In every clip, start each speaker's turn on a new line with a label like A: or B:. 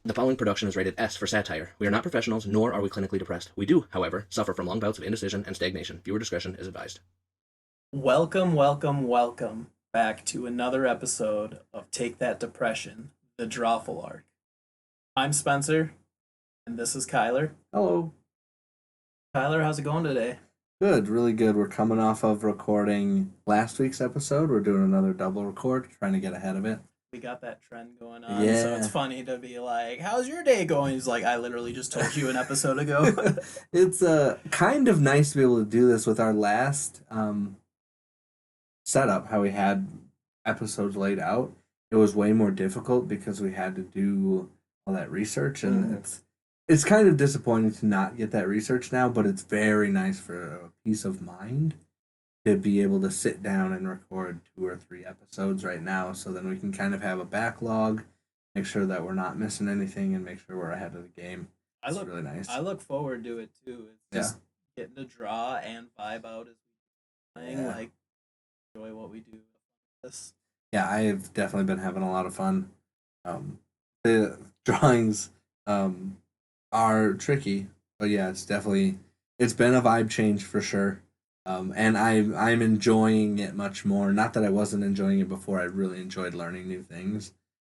A: The following production is rated S for satire. We are not professionals, nor are we clinically depressed. We do, however, suffer from long bouts of indecision and stagnation. Viewer discretion is advised.
B: Welcome back to another episode of Take That Depression, the Drawful Arc. I'm Spencer, and this is Kyler.
C: Hello.
B: Kyler, how's it going today?
C: Good, really good. We're coming off of recording last week's episode. We're doing another double record, trying to get ahead of it.
B: We got that trend going on,
C: Yeah.
B: so it's funny to be like, how's your day going? He's like, I literally just told you an episode ago.
C: It's kind of nice to be able to do this with our last setup, how we had episodes laid out. It was way more difficult because we had to do all that research, and it's kind of disappointing to not get that research now, but it's very nice for a peace of mind to be able to sit down and record 2 or 3 episodes right now, so then we can kind of have a backlog, make sure that we're not missing anything, and make sure we're ahead of the game. It's really nice.
B: I look forward to it too. It's just getting to draw and vibe out as we're playing, like enjoy what we do.
C: Yeah, I've definitely been having a lot of fun. The drawings are tricky, but yeah, it's been a vibe change for sure. And I'm enjoying it much more. Not that I wasn't enjoying it before. I really enjoyed learning new things.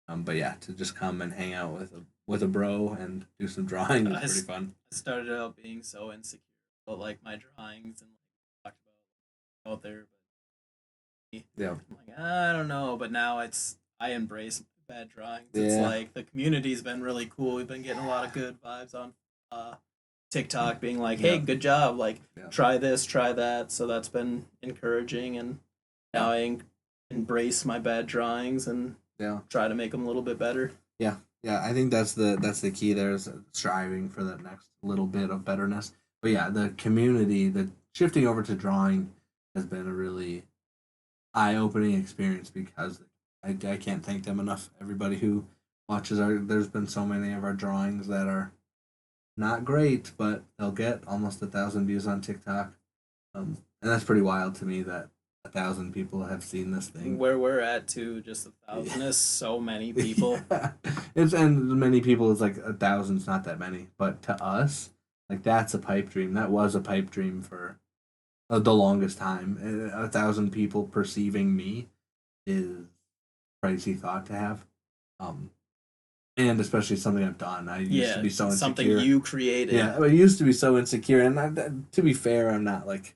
C: But yeah, to just come and hang out with a bro and do some drawing is pretty fun.
B: I started out being so insecure about like my drawings and like talked about out there, but
C: yeah,
B: I'm like I don't know. But now I embrace bad drawings. It's like the community's been really cool. We've been getting a lot of good vibes on TikTok being like, hey, good job, like try this, try that. So that's been encouraging, and now I embrace my bad drawings and try to make them a little bit better.
C: Yeah, I think that's the key there, is striving for that next little bit of betterness. But yeah, the community, the shifting over to drawing has been a really eye-opening experience, because I can't thank them enough. Everybody who watches there's been so many of our drawings that are not great, but they'll get almost 1,000 views on TikTok, and that's pretty wild to me that 1,000 people have seen this thing.
B: Where we're at too, just 1,000 is so many people.
C: And many people is like 1,000's not that many, but to us, like that's a pipe dream. That was a pipe dream for the longest time. 1,000 people perceiving me is a crazy thought to have. And especially something I've done. I used to be so insecure.
B: Something you created.
C: Yeah, I used to be so insecure, and to be fair, I'm not like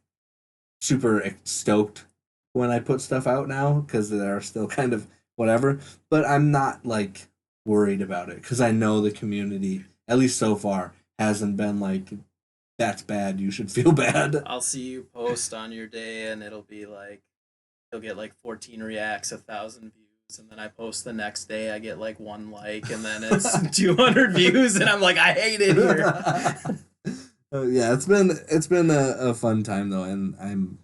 C: super stoked when I put stuff out now, because they're still kind of whatever. But I'm not like worried about it, because I know the community, at least so far, hasn't been like, that's bad, you should feel bad.
B: I'll see you post on your day, and it'll be like, you'll get like 14 reacts, 1,000 views. And then I post the next day, I get like 1 like, and then it's 200 views, and I'm like, I hate it here.
C: Yeah, it's been a fun time though, and I'm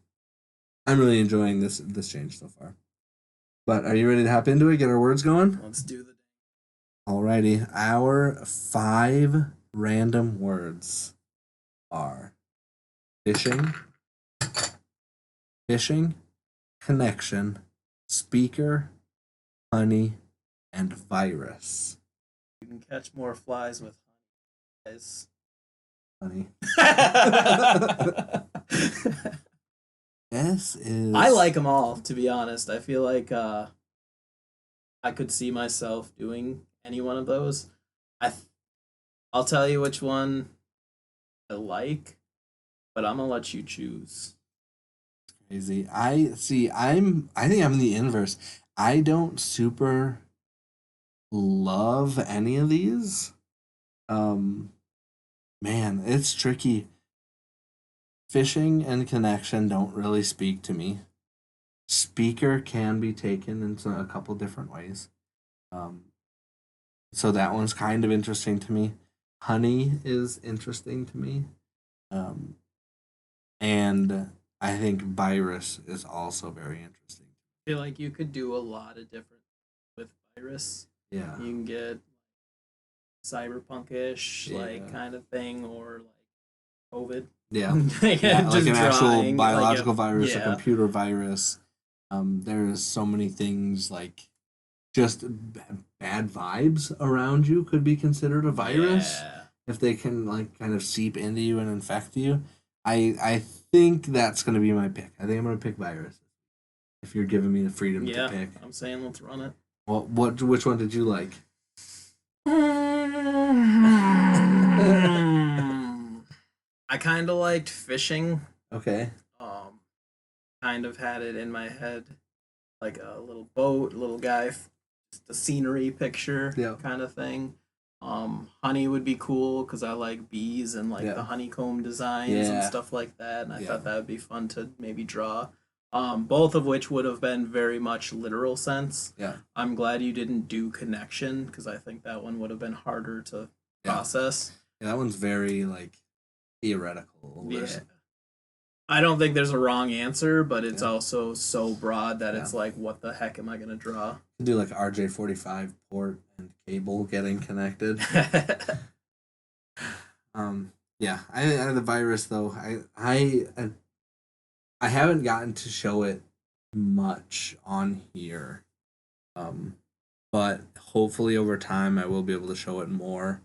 C: really enjoying this change so far. But are you ready to hop into it? Get our words going?
B: Let's do the.
C: Alrighty, our 5 random words are fishing, connection, speaker, honey, and virus.
B: You can catch more flies with honey, guys.
C: Honey. This is.
B: I like them all, to be honest. I feel like I could see myself doing any one of those. I'll tell you which one I like, but I'm gonna let you choose.
C: Crazy. I think I'm the inverse. I don't super love any of these. Man, it's tricky. Fishing and connection don't really speak to me. Speaker can be taken in a couple different ways. So that one's kind of interesting to me. Honey is interesting to me. And I think virus is also very interesting.
B: I feel like you could do a lot of different with virus.
C: Yeah.
B: You can get cyberpunkish like kind of thing, or like COVID.
C: Yeah.
B: Like
C: an actual biological
B: like
C: virus, a computer virus. There's so many things like just bad vibes around you could be considered a virus
B: Yeah.
C: if they can like kind of seep into you and infect you. I think that's gonna be my pick. I think I'm gonna pick virus. If you're giving me the freedom to
B: Yeah.
C: pick.
B: I'm saying let's run it.
C: Well, which one did you like?
B: I kind of liked fishing.
C: Okay.
B: Um, kind of had it in my head like a little boat, little guy, just a scenery picture
C: Yeah.
B: kind of thing. Honey would be cool because I like bees and like
C: Yeah.
B: the honeycomb designs and
C: Yeah.
B: stuff like that, and I
C: Yeah.
B: thought that would be fun to maybe draw. Both of which would have been very much literal sense.
C: Yeah.
B: I'm glad you didn't do connection because I think that one would have been harder to process.
C: Yeah, that one's very like theoretical.
B: Yeah. I don't think there's a wrong answer, but it's
C: Yeah.
B: also so broad that
C: Yeah.
B: it's like, what the heck am I gonna draw?
C: Do like RJ45 port and cable getting connected. Yeah, I the virus though. I haven't gotten to show it much on here. But hopefully over time I will be able to show it more.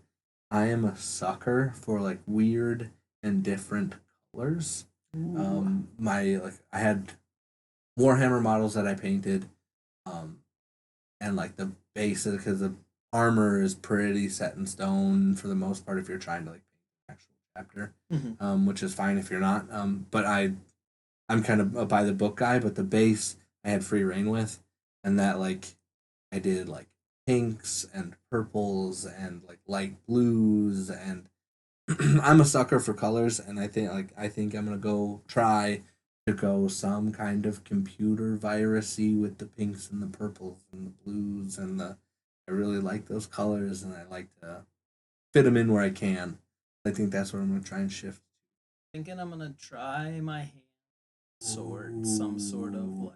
C: I am a sucker for like weird and different colors. My like I had Warhammer models that I painted, and like the basic because the armor is pretty set in stone for the most part if you're trying to like paint an actual chapter, which is fine if you're not. But I'm kind of a by the book guy, but the base I had free reign with, and that like I did like pinks and purples and like light blues and I'm a sucker for colors and I think I'm gonna go try to go some kind of computer virusy with the pinks and the purples and the blues and the I really like those colors and I like to fit them in where I can. I think that's what I'm gonna try and shift.
B: Thinking I'm gonna try my hand sword, some sort of like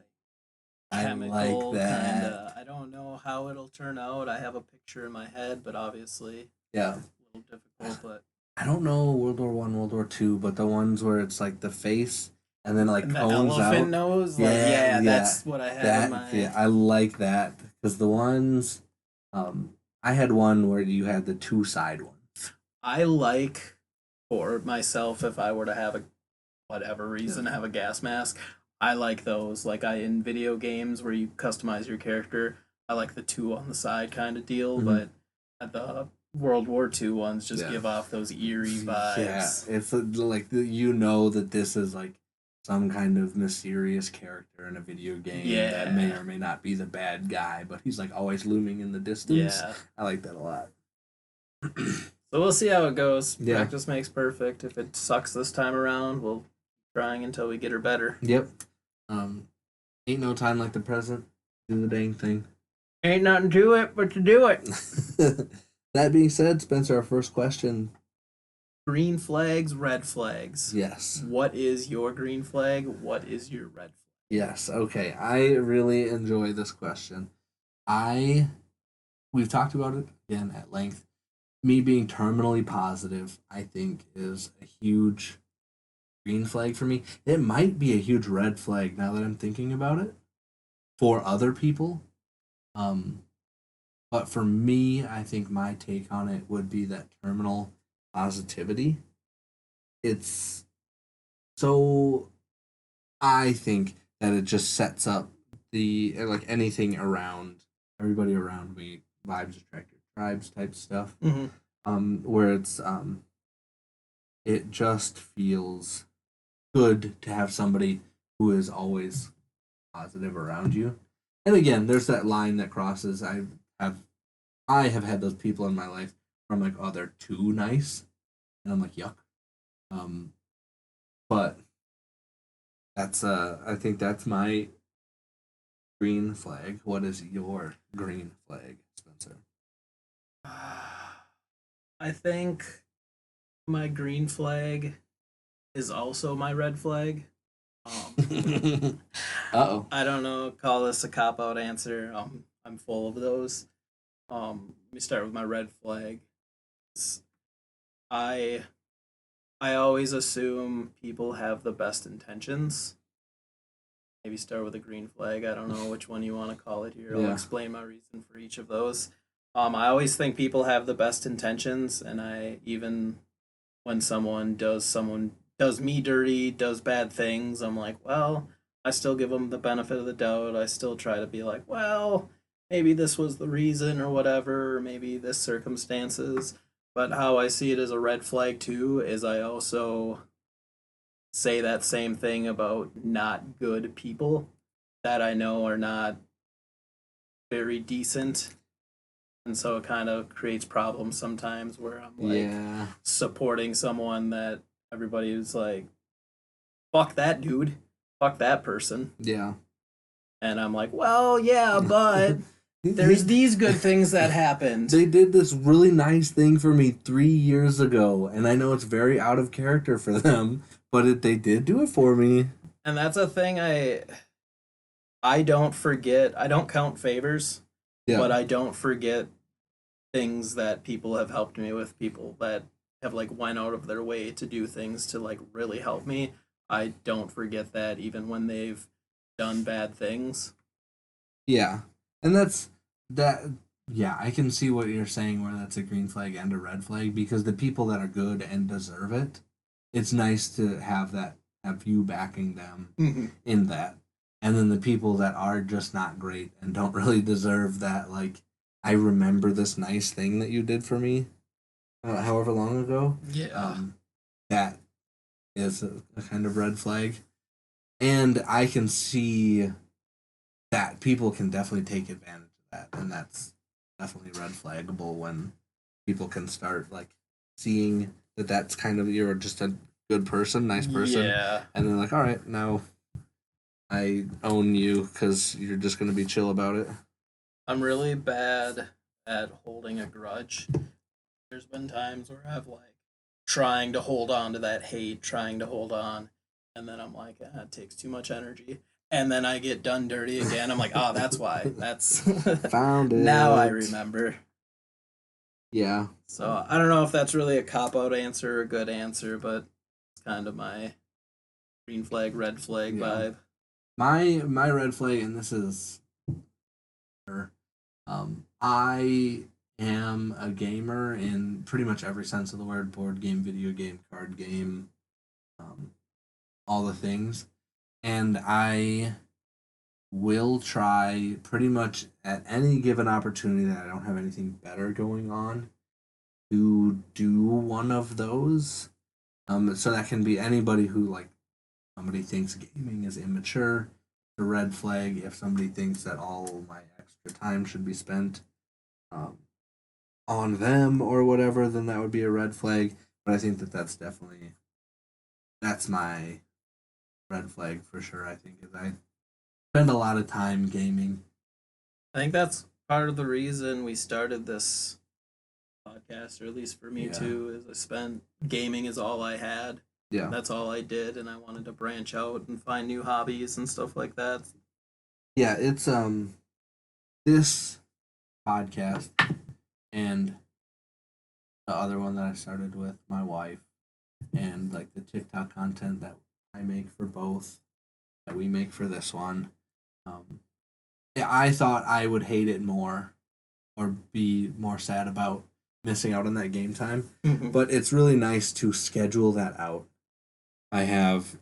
C: I
B: chemical
C: like that.
B: kind of. I don't know how it'll turn out. I have a picture in my head, but obviously,
C: Yeah.
B: a little difficult. But
C: I don't know World War One, World War Two, but the ones where it's like the face and then like
B: and the
C: cones
B: elephant
C: out.
B: nose, like that's what I had in my.
C: Yeah, I like that because the ones, I had one where you had the two side ones.
B: I like for myself if I were to have a whatever reason have a gas mask. I like those. Like I in video games where you customize your character, I like the two on the side kind of deal, but the World War II ones just give off those eerie vibes.
C: Yeah, it's like you know that this is like some kind of mysterious character in a video game that may or may not be the bad guy, but he's like always looming in the distance.
B: Yeah.
C: I like that a lot.
B: So we'll see how it goes.
C: Yeah.
B: Practice makes perfect. If it sucks this time around, we'll keep trying until we get her better.
C: Yep. Ain't no time like the present. Do the dang thing.
B: Ain't nothing to it but to do it.
C: That being said, Spencer, our first question.
B: Green flags, red flags.
C: Yes.
B: What is your green flag? What is your red flag?
C: Yes. Okay. I really enjoy this question. We've talked about it again at length. Me being terminally positive, I think, is a huge green flag for me. It might be a huge red flag now that I'm thinking about it for other people. But for me, I think my take on it would be that terminal positivity. It's so I think that it just sets up the like anything around everybody around me, vibes attract your tribes type stuff. Where it's it just feels good to have somebody who is always positive around you. And again, there's that line that crosses. I have had those people in my life where I'm like, oh, they're too nice, and I'm like, yuck. But that's I think that's my green flag. What is your green flag, Spencer?
B: I think my green flag is also my red flag.
C: Uh-oh.
B: I don't know. Call this a cop out answer. I'm full of those. Let me start with my red flag. I I always assume people have the best intentions. maybe start with a green flag. I don't know which one you want to call it here. I'll
C: Yeah.
B: explain my reason for each of those. I always think people have the best intentions, and I even when someone does me dirty, does bad things, I'm like, well, I still give them the benefit of the doubt. I still try to be like, well, maybe this was the reason or whatever, or maybe this circumstances. But how I see it as a red flag too is I also say that same thing about not good people that I know are not very decent. And so it kind of creates problems sometimes where I'm like
C: Yeah.
B: supporting someone that everybody is like, fuck that dude, fuck that person.
C: Yeah.
B: And I'm like, well, yeah, but there's these good things that happened.
C: They did this really nice thing for me 3 years ago, and I know it's very out of character for them, but they did do it for me.
B: And that's a thing I don't forget. I don't count favors,
C: Yeah.
B: but I don't forget things that people have helped me with, people that have like went out of their way to do things to like really help me. I don't forget that even when they've done bad things.
C: Yeah. And that's that. Yeah, I can see what you're saying where that's a green flag and a red flag because the people that are good and deserve it, it's nice to have you backing them in that. And then the people that are just not great and don't really deserve that, like, I remember this nice thing that you did for me, however long ago.
B: Yeah.
C: That is a kind of red flag. And I can see that people can definitely take advantage of that. And that's definitely red flaggable when people can start, like, seeing that that's kind of, you're just a good person, nice person.
B: Yeah.
C: And they're like, all right, now I own you because you're just going to be chill about it.
B: I'm really bad at holding a grudge. There's been times where I've like trying to hold on to that hate, trying to hold on, and then I'm like, it takes too much energy. And then I get done dirty again. I'm like, oh, that's why. That's
C: Found it.
B: Now I remember.
C: Yeah.
B: So I don't know if that's really a cop out answer or a good answer, but it's kind of my green flag, red flag vibe.
C: My red flag, and this is, I am a gamer in pretty much every sense of the word: board game, video game, card game, all the things, and I will try pretty much at any given opportunity that I don't have anything better going on to do one of those. So that can be anybody who, like, somebody thinks gaming is immature, a red flag. If somebody thinks that all my extra time should be spent on them or whatever, then that would be a red flag. But I think that's my red flag for sure. I think is I spend a lot of time gaming.
B: I think that's part of the reason we started this podcast, or at least for me too, is I spent gaming is all I had.
C: Yeah.
B: That's all I did, and I wanted to branch out and find new hobbies and stuff like that.
C: Yeah, it's this podcast and the other one that I started with my wife and like the TikTok content that I make for both, that we make for this one. Yeah, I thought I would hate it more or be more sad about missing out on that game time, but it's really nice to schedule that out. I have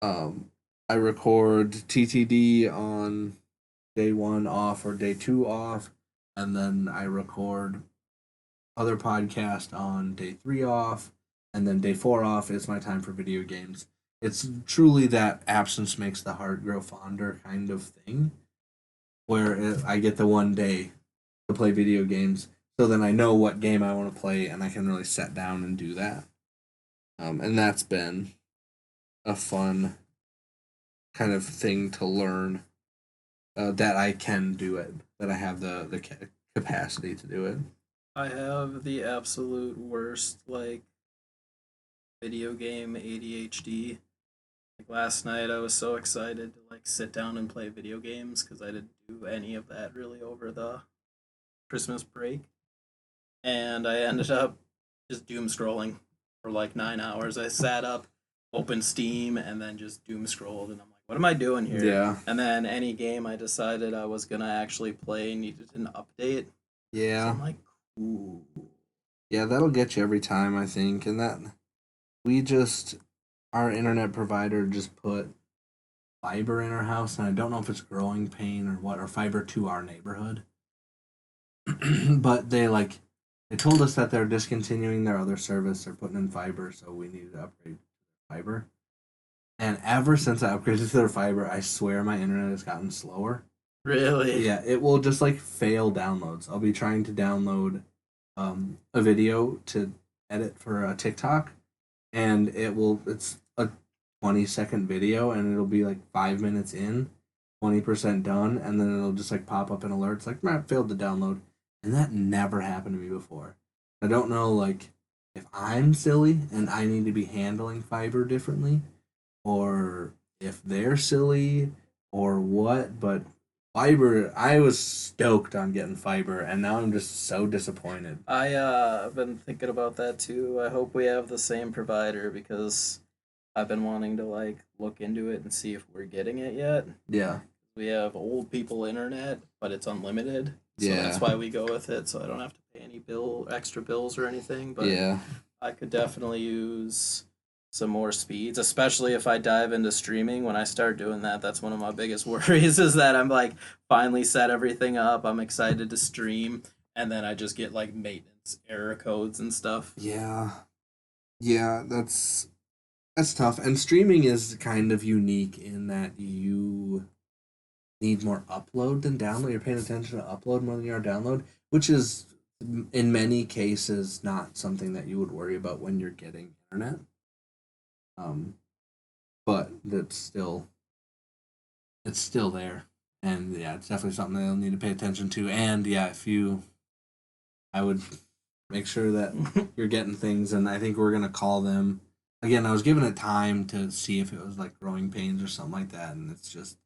C: I record TTD on day 1 off or day 2 off, and then I record other podcast on day 3 off, and then day 4 off is my time for video games. It's truly that absence makes the heart grow fonder kind of thing, where I get the one day to play video games, so then I know what game I want to play, and I can really sit down and do that. And that's been a fun kind of thing to learn, that I can do it, that I have the capacity to do it.
B: I have the absolute worst, like, video game ADHD. Like, last night I was so excited to, like, sit down and play video games because I didn't do any of that really over the Christmas break. And I ended up just doom scrolling for like 9 hours. I sat up, opened Steam, and then just doom scrolled, and I'm like, what am I doing here?
C: Yeah.
B: And then any game I decided I was gonna actually play needed an update. So
C: Yeah.
B: I'm like, ooh.
C: Yeah, that'll get you every time, I think. And that our internet provider just put fiber in our house, and I don't know if it's growing pain or what, or fiber to our neighborhood. But they told us that they're discontinuing their other service. They're putting in fiber, so we needed to upgrade to fiber. And ever since I upgraded to their fiber, I swear my internet has gotten slower.
B: Really?
C: Yeah, it will just like fail downloads. I'll be trying to download a video to edit for a TikTok, and it's a 20-second video, and it'll be like 5 minutes in, 20% done, and then it'll just like pop up in alerts like failed to download, and that never happened to me before. I don't know like if I'm silly and I need to be handling fiber differently, or if they're silly or what, but fiber, I was stoked on getting fiber, and now I'm just so disappointed.
B: I've been thinking about that too. I hope we have the same provider because I've been wanting to like look into it and see if we're getting it yet.
C: Yeah.
B: We have old people internet, but it's unlimited. So
C: Yeah.
B: that's why we go with it. So I don't have to pay any extra bills or anything. But
C: Yeah.
B: I could definitely use some more speeds, especially if I dive into streaming. When I start doing that, that's one of my biggest worries is that I'm like finally set everything up. I'm excited to stream, and then I just get like maintenance error codes and stuff.
C: Yeah. Yeah, that's tough. And streaming is kind of unique in that you need more upload than download. You're paying attention to upload more than you are download, which is in many cases not something that you would worry about when you're getting internet. But it's still there. And yeah, it's definitely something they'll need to pay attention to. And yeah, I would make sure that you're getting things, and I think we're gonna call them. Again, I was given it time to see if it was like growing pains or something like that, and it's just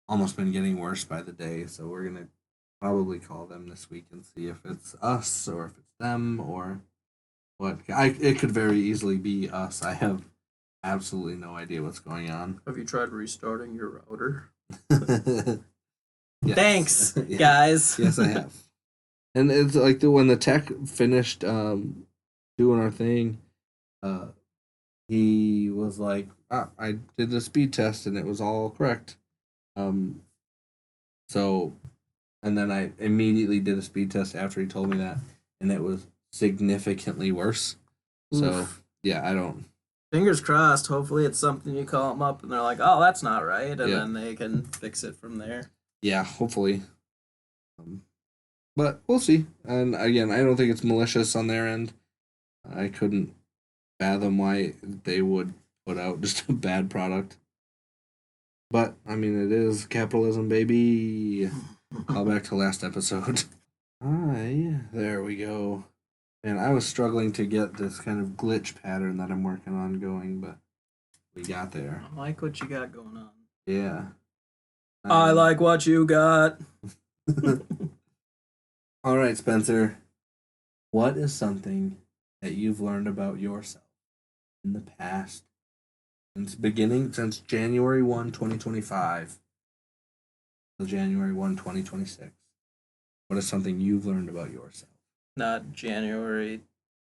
C: almost been getting worse by the day. So we're gonna probably call them this week and see if it's us or if it's them or what. It could very easily be us. I have absolutely no idea what's going on.
B: Have you tried restarting your router?
C: Yes.
B: Thanks,
C: Yeah.
B: guys.
C: Yes, I have. And it's like when the tech finished doing our thing, he was like, I did the speed test and it was all correct. So, and then I immediately did a speed test after he told me that, and it was significantly worse. So,
B: Oof.
C: yeah, I don't.
B: Fingers crossed. Hopefully, it's something you call them up and they're like, "Oh, that's not right," and
C: Yeah.
B: then they can fix it from there.
C: Yeah, hopefully. But we'll see. And again, I don't think it's malicious on their end. I couldn't fathom why they would put out just a bad product. But I mean, it is capitalism, baby. Call back to last episode. There we go. And I was struggling to get this kind of glitch pattern that I'm working on going, but we got there.
B: I like what you got going on.
C: Yeah.
B: I like what you got.
C: All right, Spencer. What is something that you've learned about yourself in the past since January 1, 2025 to January 1, 2026? What is something you've learned about yourself?
B: Not January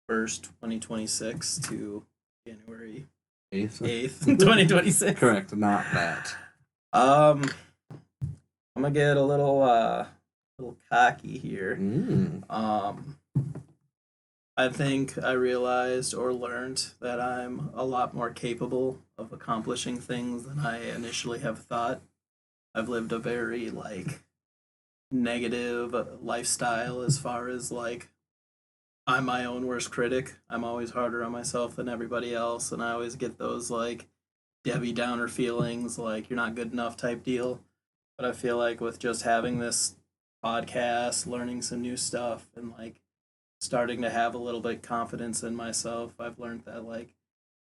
B: 1st, 2026 to January 8th, 2026.
C: Correct, not that.
B: I'm gonna get a little cocky here. I think I realized or learned that I'm a lot more capable of accomplishing things than I initially have thought. I've lived a very negative lifestyle as far as I'm my own worst critic. I'm always harder on myself than everybody else, and I always get those Debbie Downer feelings, like you're not good enough type deal. But I feel like with just having this podcast, learning some new stuff, and starting to have a little bit confidence in myself, I've learned that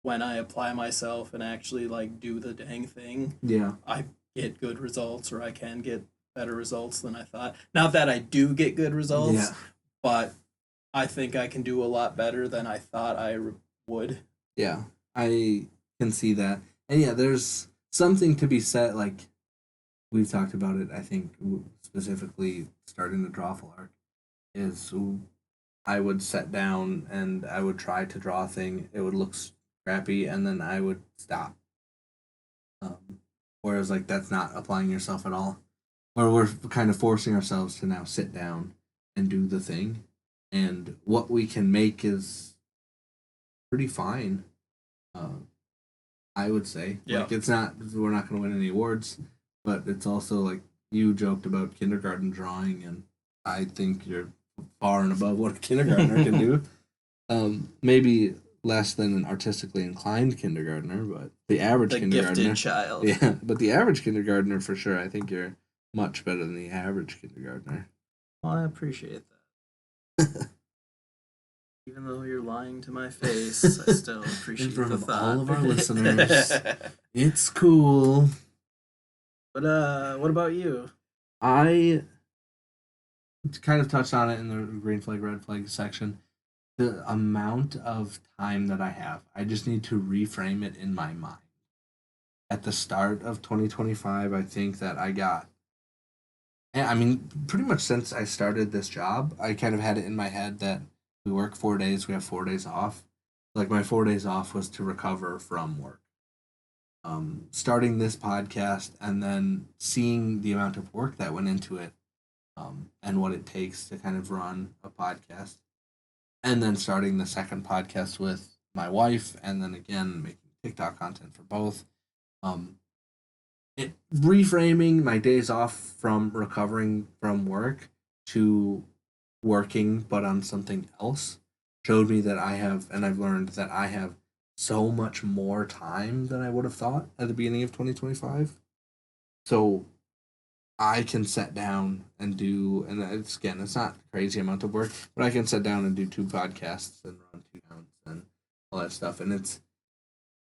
B: when I apply myself and actually do the dang thing,
C: yeah,
B: I get good results, or I can get better results than I thought. Not that I do get good results, but I think I can do a lot better than I thought I would.
C: Yeah, I can see that. And yeah, there's something to be said. Like we've talked about it, I think specifically starting the drawful arc is I would sit down and I would try to draw a thing. It would look crappy, and then I would stop. Whereas like that's not applying yourself at all. Or we're kind of forcing ourselves to now sit down and do the thing, and what we can make is pretty fine. Uh, I would say.
B: Yeah.
C: Like it's not we're not going to win any awards, but it's also like you joked about kindergarten drawing, and I think you're far and above what a kindergartner can do. Maybe less than an artistically inclined kindergartner, but the average kindergartner,
B: gifted child.
C: Yeah, but the average kindergartner for sure. I think you're much better than the average kindergartner.
B: Well, I appreciate that. Even though you're lying to my face, I still appreciate
C: In front
B: the
C: of
B: thought.
C: all of our listeners, it's cool.
B: But what about you?
C: I kind of touched on it in the green flag, red flag section. The amount of time that I have, I just need to reframe it in my mind. At the start of 2025, I think that I got, and I mean, pretty much since I started this job, I kind of had it in my head that we work 4 days, we have 4 days off. Like my 4 days off was to recover from work. Starting this podcast and then seeing the amount of work that went into it, and what it takes to kind of run a podcast, and then starting the second podcast with my wife, and then again making TikTok content for both. It reframing my days off from recovering from work to working but on something else showed me that I've learned that I have so much more time than I would have thought at the beginning of 2025. So I can sit down and do, and it's not a crazy amount of work, but I can sit down and do 2 podcasts and run 2 accounts and all that stuff. And it's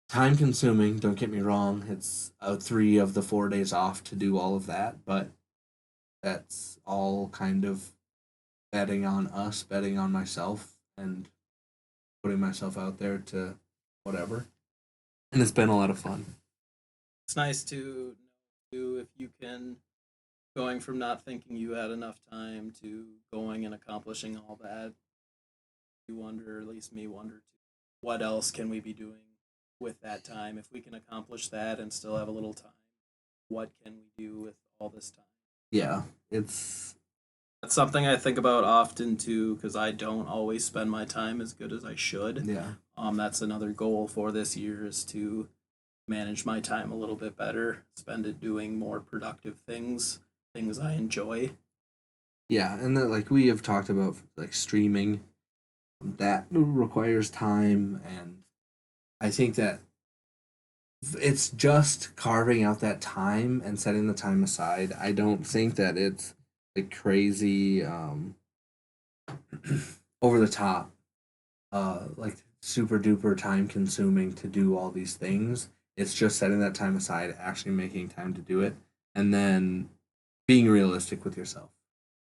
C: time consuming, don't get me wrong. It's 3 of the 4 days off to do all of that, but that's all kind of betting on us, betting on myself, and putting myself out there to whatever. And it's been a lot of fun.
B: It's nice to know if you can going from not thinking you had enough time to going and accomplishing all that. You wonder, at least me wonder too, what else can we be doing with that time? If we can accomplish that and still have a little time, what can we do with all this time?
C: Yeah, that's
B: something I think about often too, because I don't always spend my time as good as I should.
C: Yeah.
B: That's another goal for this year is to manage my time a little bit better, spend it doing more productive things I enjoy.
C: Yeah, and then like we have talked about like streaming, that requires time, and I think that it's just carving out that time and setting the time aside. I don't think that it's like crazy over the top like super duper time consuming to do all these things. It's just setting that time aside, actually making time to do it, and then being realistic with yourself.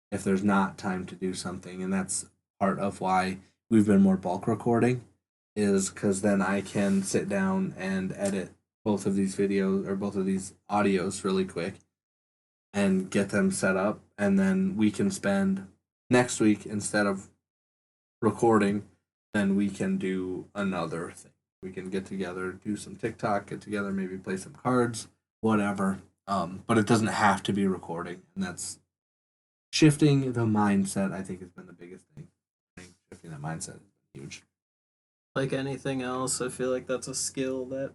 C: If there's not time to do something, and that's part of why we've been more bulk recording, is because then I can sit down and edit both of these videos or both of these audios really quick and get them set up, and then we can spend next week, instead of recording, then we can do another thing. We can get together, do some TikTok, get together, maybe play some cards, whatever. But it doesn't have to be recording, and that's shifting the mindset. I think has been the biggest thing. Shifting that mindset has been huge.
B: Like anything else, I feel like that's a skill that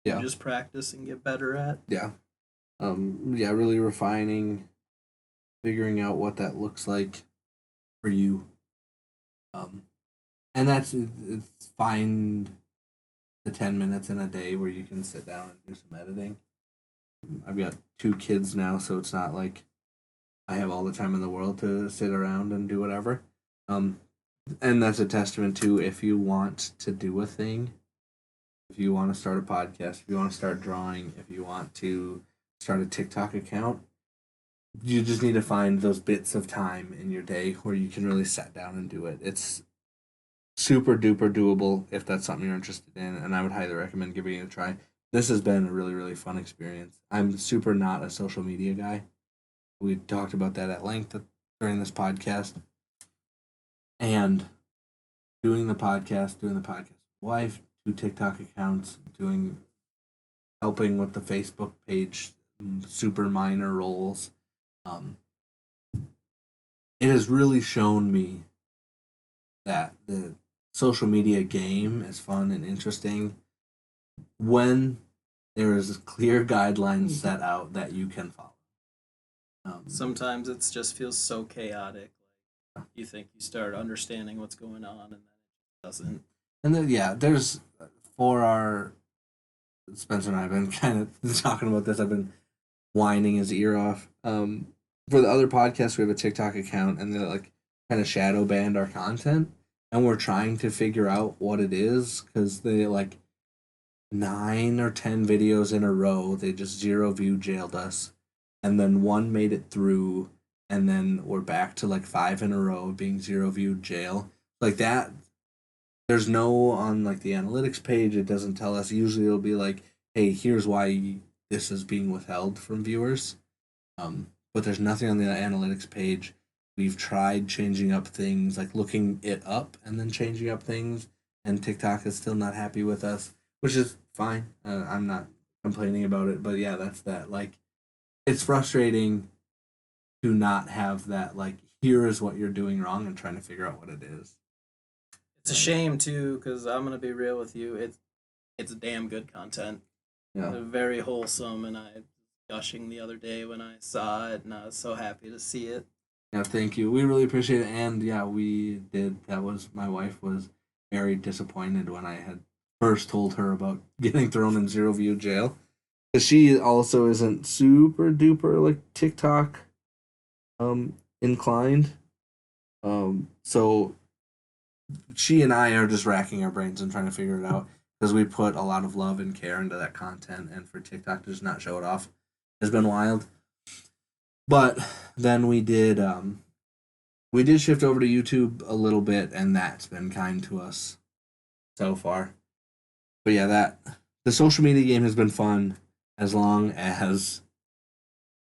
B: you just practice and get better at.
C: Yeah. Yeah, really refining, figuring out what that looks like for you. And that's it's find the 10 minutes in a day where you can sit down and do some editing. I've got 2 kids now, so it's not like I have all the time in the world to sit around and do whatever. And that's a testament to, if you want to do a thing, if you want to start a podcast, if you want to start drawing, if you want to start a TikTok account, you just need to find those bits of time in your day where you can really sit down and do it. It's super duper doable if that's something you're interested in, and I would highly recommend giving it a try. this has been a really, really fun experience. I'm super not a social media guy. We talked about that at length during this podcast. And doing the podcast with wife, 2 TikTok accounts, helping with the Facebook page, super minor roles. Um, it has really shown me that the social media game is fun and interesting when there is clear guidelines set out that you can follow.
B: Sometimes it just feels so chaotic. Like you think you start understanding what's going on, and then it doesn't.
C: And then there's for our Spencer and I have been kind of talking about this. I've been whining his ear off. For the other podcasts, we have a TikTok account, and they're like kind of shadow banned our content, and we're trying to figure out what it is because they like 9 or 10 videos in a row. They just zero view jailed us, and then one made it through, and then we're back to like 5 in a row being zero view jail like that. There's no on like the analytics page. It doesn't tell us. Usually it'll be like, hey, here's why this is being withheld from viewers. But there's nothing on the analytics page. We've tried changing up things, like looking it up and then changing up things, and TikTok is still not happy with us, which is fine. I'm not complaining about it, but yeah, that's that. Like, it's frustrating to not have that. Like, here is what you're doing wrong, and trying to figure out what it is.
B: It's a shame too, because I'm gonna be real with you. It's damn good content.
C: Yeah.
B: Very wholesome, and I was gushing the other day when I saw it, and I was so happy to see it.
C: Yeah, thank you. We really appreciate it. And yeah, we did. My wife was very disappointed when I had first told her about getting thrown in zero view jail. Because she also isn't super duper like TikTok inclined. So she and I are just racking our brains and trying to figure it out because we put a lot of love and care into that content, and for TikTok to just not show it off has been wild. But then we did shift over to YouTube a little bit, and that's been kind to us so far. But yeah, the social media game has been fun as long as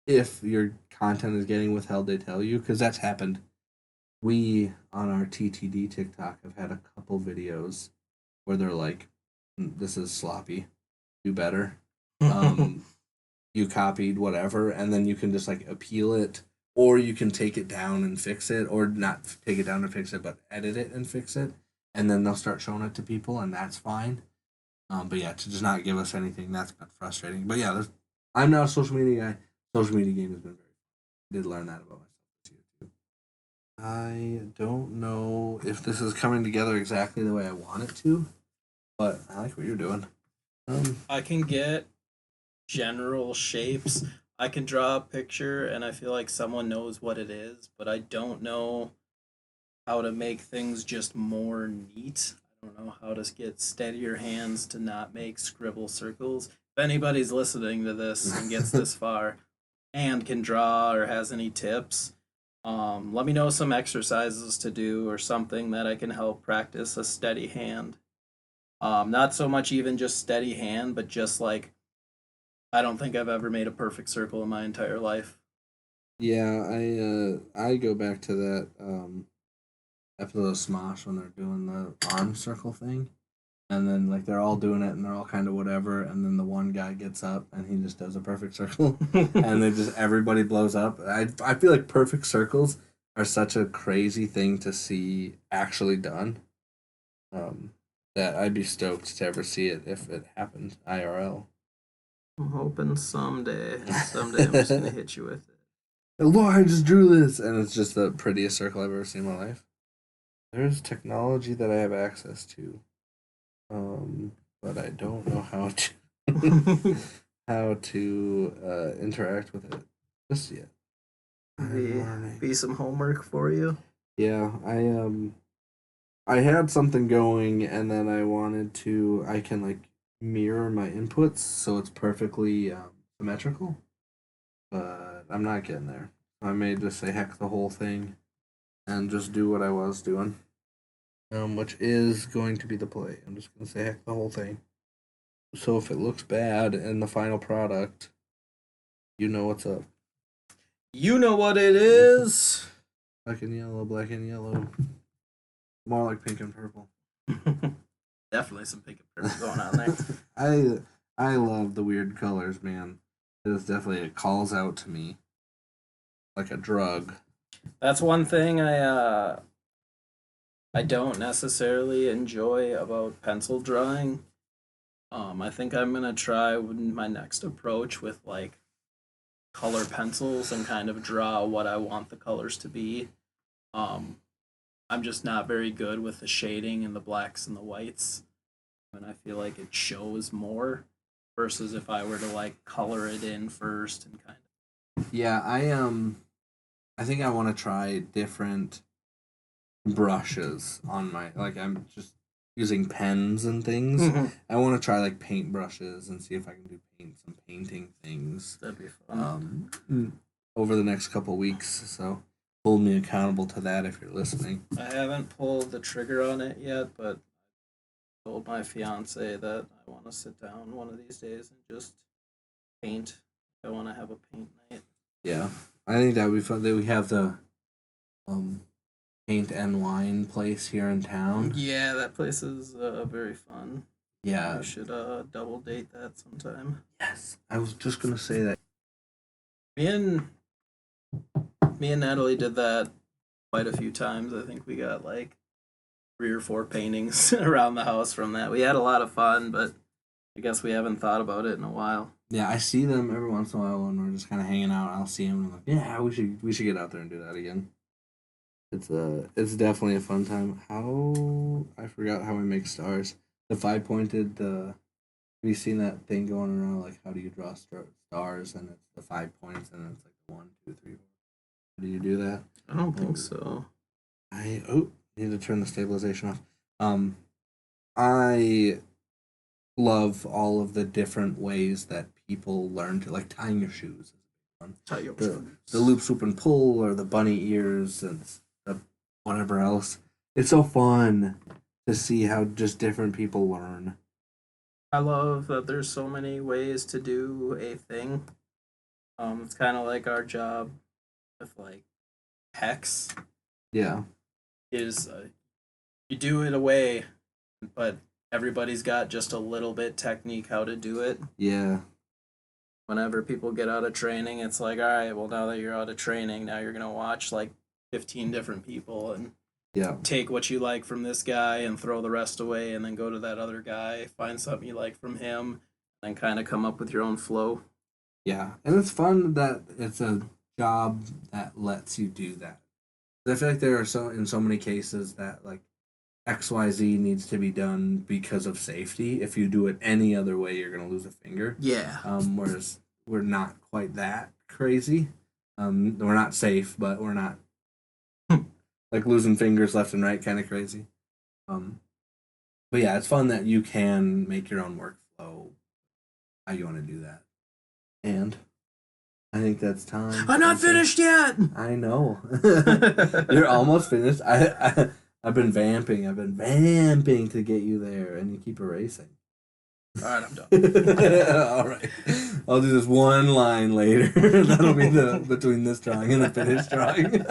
C: if your content is getting withheld, they tell you, because that's happened. We on our TTD TikTok have had a couple videos where they're like, "This is sloppy, do better." You copied whatever, and then you can just like appeal it, or you can take it down and fix it, or not take it down and fix it, but edit it and fix it, and then they'll start showing it to people, and that's fine. But yeah, to just not give us anything, that's been frustrating. But yeah, I'm not a social media guy. Social media game has been very fun. I did learn that about myself this year too. I don't know if this is coming together exactly the way I want it to, but I like what you're doing.
B: I can get general shapes. I can draw a picture, and I feel like someone knows what it is, but I don't know how to make things just more neat. I don't know how to get steadier hands to not make scribble circles. If anybody's listening to this and gets this far and can draw or has any tips, let me know some exercises to do or something that I can help practice a steady hand. Not so much even just steady hand, but just like I don't think I've ever made a perfect circle in my entire life.
C: Yeah, I go back to that episode of Smosh when they're doing the arm circle thing, and then like they're all doing it and they're all kind of whatever, and then the one guy gets up and he just does a perfect circle, and they just everybody blows up. I feel like perfect circles are such a crazy thing to see actually done. That I'd be stoked to ever see it if it happened IRL.
B: I'm hoping someday I'm just gonna hit you with it.
C: Look, I just drew this, and it's just the prettiest circle I've ever seen in my life. There's technology that I have access to, but I don't know how to how to interact with it just yet.
B: Be some homework for you.
C: Yeah, I had something going, and then I can like mirror my inputs so it's perfectly symmetrical, but I'm not getting there. I may just say heck the whole thing and just do what I was doing, which is going to be the play. I'm just going to say heck the whole thing. So if it looks bad in the final product, you know what's up.
B: You know what it is.
C: Black and yellow, black and yellow. More like pink and purple.
B: Definitely some pink and purple going on there.
C: I love the weird colors, man. It is definitely, it calls out to me like a drug.
B: That's one thing I don't necessarily enjoy about pencil drawing. I think I'm gonna try my next approach with like color pencils and kind of draw what I want the colors to be. Um, I'm just not very good with the shading and the blacks and the whites, and I feel like it shows more versus if I were to like color it in first and kind of.
C: Yeah, I think I want to try different brushes on my, like, I'm just using pens and things. I want to try like paint brushes and see if I can do some painting things.
B: That'd be fun.
C: Over the next couple weeks. So hold me accountable to that if you're listening.
B: I haven't pulled the trigger on it yet, but I told my fiance that I want to sit down one of these days and just paint. I want to have a paint night.
C: Yeah, I think that would be fun. That we have the paint and wine place here in town.
B: Yeah, that place is very fun.
C: Yeah,
B: we should double date that sometime.
C: Yes, I was just gonna say that.
B: Me and Natalie did that quite a few times. I think we got like 3 or 4 paintings around the house from that. We had a lot of fun, but I guess we haven't thought about it in a while.
C: Yeah, I see them every once in a while when we're just kind of hanging out. I'll see them and I'm like, yeah, we should get out there and do that again. It's definitely a fun time. How I forgot how we make stars. The 5-pointed. Have you seen that thing going around? Like, how do you draw stars? And it's the 5 points, and it's like 1, 2, 3, 4. How do you do that?
B: I don't think so.
C: I need to turn the stabilization off. I love all of the different ways that people learn to, like, tying your shoes.
B: Tie your
C: shoes. The loop, swoop, and pull, or the bunny ears, and the whatever else. It's so fun to see how just different people learn.
B: I love that there's so many ways to do a thing. It's kind of like our job with like hex.
C: Yeah.
B: Is you do it a way, but everybody's got just a little bit technique how to do it.
C: Yeah.
B: Whenever people get out of training, it's like, all right, well, now that you're out of training, now you're gonna watch like 15 different people and take what you like from this guy and throw the rest away, and then go to that other guy, find something you like from him, and kind of come up with your own flow.
C: Yeah, and it's fun that it's a job that lets you do that. I feel like there are in so many cases that like XYZ needs to be done because of safety. If you do it any other way, you're gonna lose a finger.
B: Yeah.
C: Whereas we're not quite that crazy. We're not safe, but we're not like losing fingers left and right kind of crazy. But yeah, it's fun that you can make your own workflow how you want to do that. And I think that's time.
B: I'm not finished yet.
C: I know. You're almost finished. I've been vamping to get you there, and you keep erasing.
B: All right, I'm done.
C: All right, I'll do this one line later. That'll be the between this drawing and the finished drawing.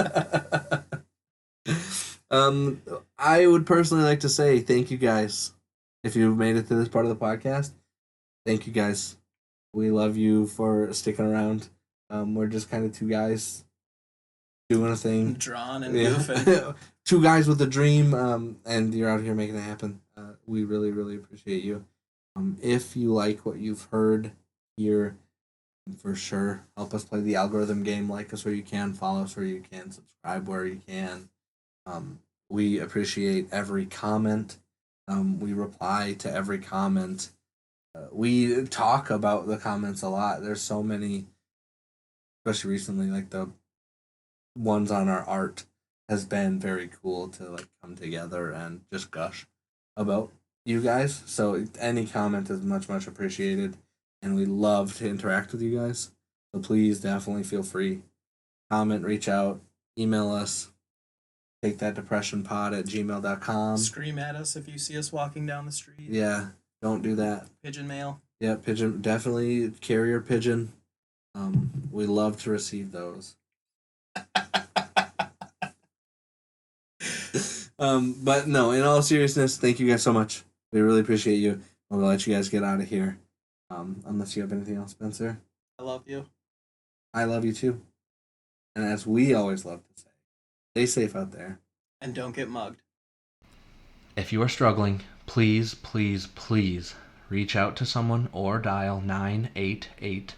C: I would personally like to say thank you guys. If you've made it to this part of the podcast, thank you guys. We love you for sticking around. We're just kind of two guys doing a thing.
B: Drawn and goofing.
C: Two guys with a dream, and you're out here making it happen. We really, really appreciate you. If you like what you've heard here, for sure, help us play the algorithm game. Like us where you can, follow us where you can, subscribe where you can. We appreciate every comment. We reply to every comment. We talk about the comments a lot. There's so many, especially recently, like the ones on our art has been very cool to like come together and just gush about you guys. So any comment is much, much appreciated, and we love to interact with you guys. So please definitely feel free. Comment, reach out, email us, takethatdepressionpod@gmail.com.
B: Scream at us if you see us walking down the street.
C: Yeah. Don't do that.
B: Pigeon mail.
C: Yeah, pigeon, definitely carrier pigeon. We love to receive those. But no, in all seriousness, thank you guys so much. We really appreciate you. We'll let you guys get out of here. Unless you have anything else, Spencer.
B: I love you.
C: I love you too. And as we always love to say, stay safe out there.
B: And don't get mugged.
A: If you are struggling, please, please, please reach out to someone or dial 988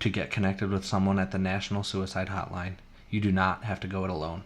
A: to get connected with someone at the National Suicide Hotline. You do not have to go it alone.